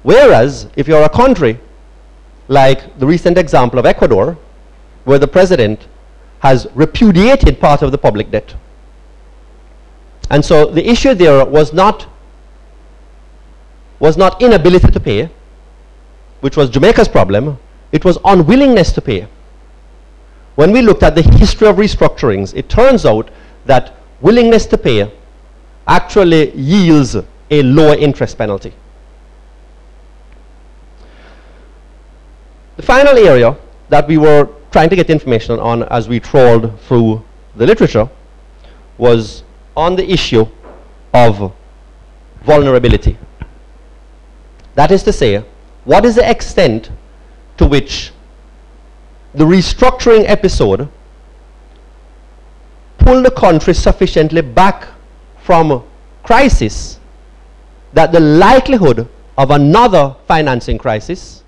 Whereas, if you're a country like the recent example of Ecuador, where the president has repudiated part of the public debt. And so the issue there was not inability to pay, which was Jamaica's problem, it was unwillingness to pay. When we looked at the history of restructurings, it turns out that willingness to pay actually yields a lower interest penalty. The final area that we were trying to get information on as we trawled through the literature was on the issue of vulnerability. That is to say, what is the extent to which the restructuring episode pulled the country sufficiently back from crisis that the likelihood of another financing crisis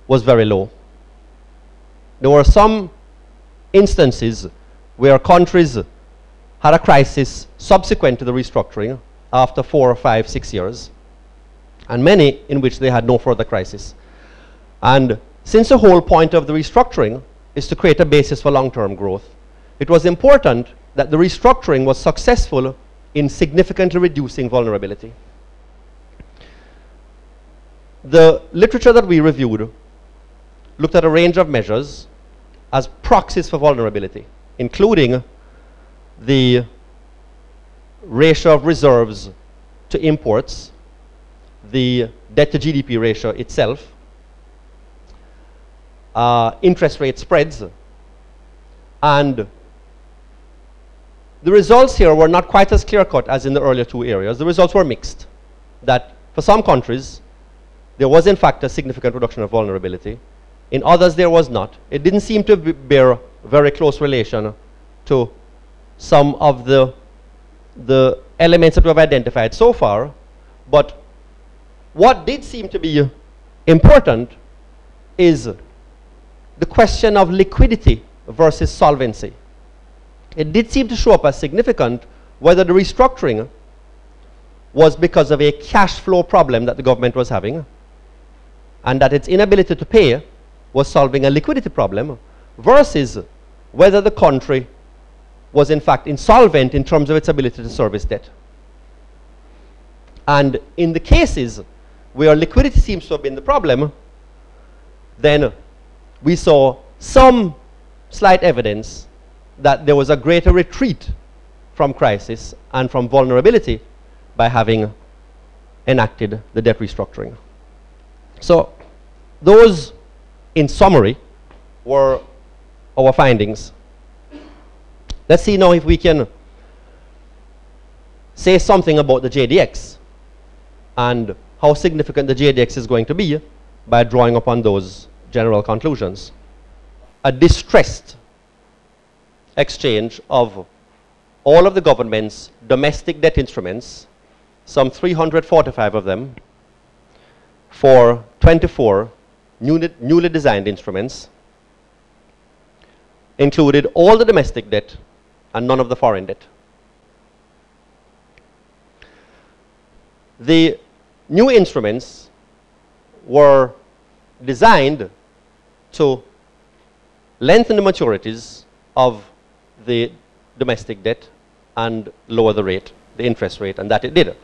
was very low. There were some instances where countries had a crisis subsequent to the restructuring after 4 or 5, 6 years, and many in which they had no further crisis. And since the whole point of the restructuring is to create a basis for long-term growth, it was important that the restructuring was successful in significantly reducing vulnerability. The literature that we reviewed looked at a range of measures as proxies for vulnerability, including the ratio of reserves to imports, the debt to GDP ratio itself, interest rate spreads, and the results here were not quite as clear-cut as in the earlier two areas. The results were mixed, that for some countries there was in fact a significant reduction of vulnerability. In others there was not. It didn't seem to bear very close relation to some of the elements that we have identified so far, but what did seem to be important is the question of liquidity versus solvency. It did seem to show up as significant whether the restructuring was because of a cash flow problem that the government was having, and that its inability to pay was solving a liquidity problem, versus whether the country was in fact insolvent in terms of its ability to service debt. And in the cases where liquidity seems to have been the problem, then we saw some slight evidence that there was a greater retreat from crisis and from vulnerability by having enacted the debt restructuring. So those, in summary, were our findings. Let's see now if we can say something about the JDX and how significant the JDX is going to be by drawing upon those general conclusions. A distressed exchange of all of the government's domestic debt instruments, some 345 of them, for 24 newly designed instruments, included all the domestic debt and none of the foreign debt. The new instruments were designed to lengthen the maturities of the domestic debt and lower the rate, the interest rate, and that it did.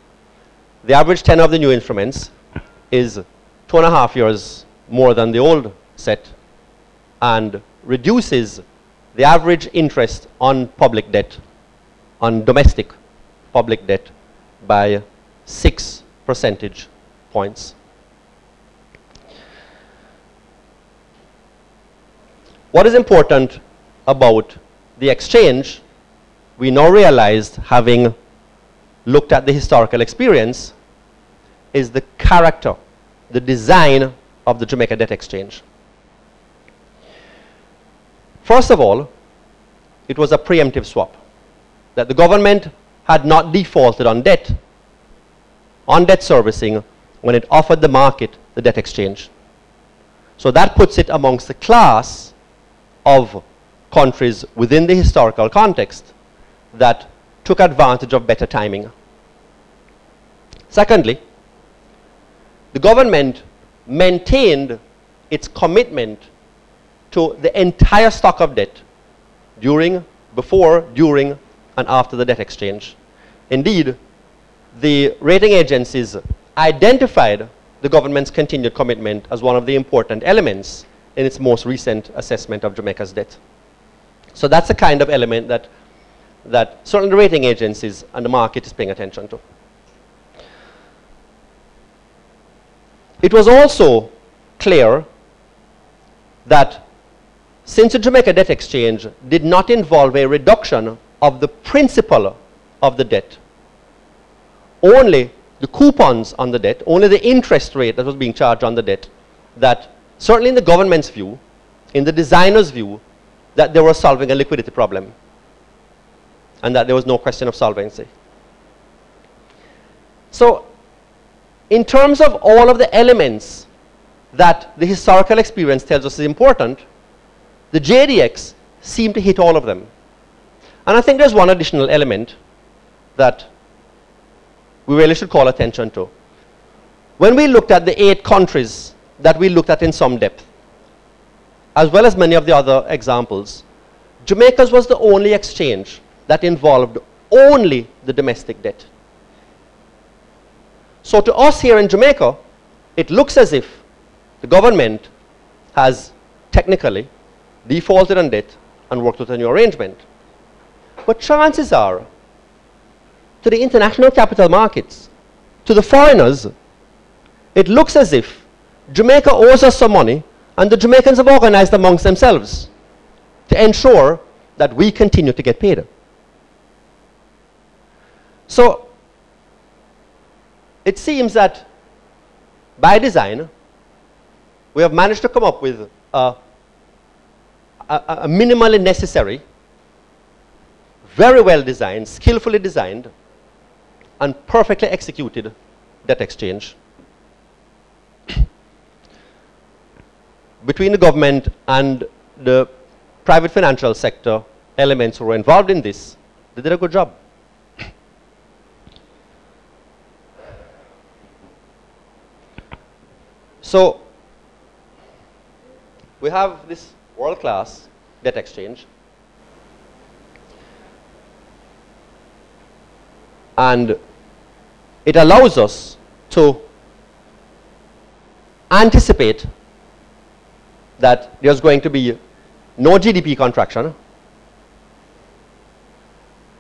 The average tenor of the new instruments is 2.5 years more than the old set, and reduces the average interest on public debt, on domestic public debt, by 6 percentage points. What is important about the exchange, we now realized, having looked at the historical experience, is the character, the design of the Jamaica debt exchange. First of all, it was a preemptive swap, that the government had not defaulted on debt servicing when it offered the market the debt exchange. So that puts it amongst the class of countries within the historical context that took advantage of better timing. Secondly, the government maintained its commitment to the entire stock of debt during, before, during, and after the debt exchange. Indeed, the rating agencies identified the government's continued commitment as one of the important elements in its most recent assessment of Jamaica's debt. So that's the kind of element that certainly the rating agencies and the market is paying attention to. It was also clear that since the Jamaica debt exchange did not involve a reduction of the principal of the debt, only the coupons on the debt, only the interest rate that was being charged on the debt, that certainly in the government's view, in the designer's view, that they were solving a liquidity problem and that there was no question of solvency. So in terms of all of the elements that the historical experience tells us is important, the JDX seemed to hit all of them. And I think there's one additional element that we really should call attention to. When we looked at the 8 countries that we looked at in some depth, as well as many of the other examples, Jamaica's was the only exchange that involved only the domestic debt. So to us here in Jamaica, it looks as if the government has technically defaulted on debt and worked with a new arrangement. But chances are, to the international capital markets, to the foreigners, it looks as if Jamaica owes us some money and the Jamaicans have organized amongst themselves to ensure that we continue to get paid. So it seems that by design, we have managed to come up with a minimally necessary, very well designed, skillfully designed, and perfectly executed debt exchange between the government and the private financial sector elements who were involved in this. They did a good job. So we have this world-class debt exchange, and it allows us to anticipate that there's going to be no GDP contraction.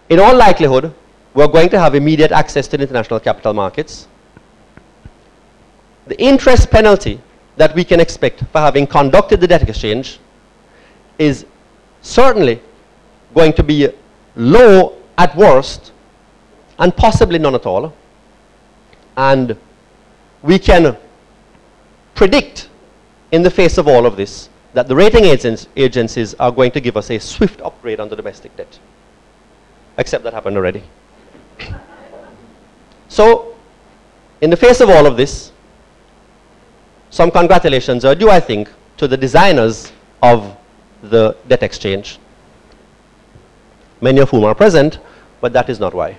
In all likelihood, we're going to have immediate access to the international capital markets. The interest penalty that we can expect for having conducted the debt exchange is certainly going to be low at worst and possibly none at all. And we can predict in the face of all of this that the rating agencies are going to give us a swift upgrade on the domestic debt. Except that happened already. So, in the face of all of this, some congratulations are due, I think, to the designers of the debt exchange, many of whom are present, but that is not why.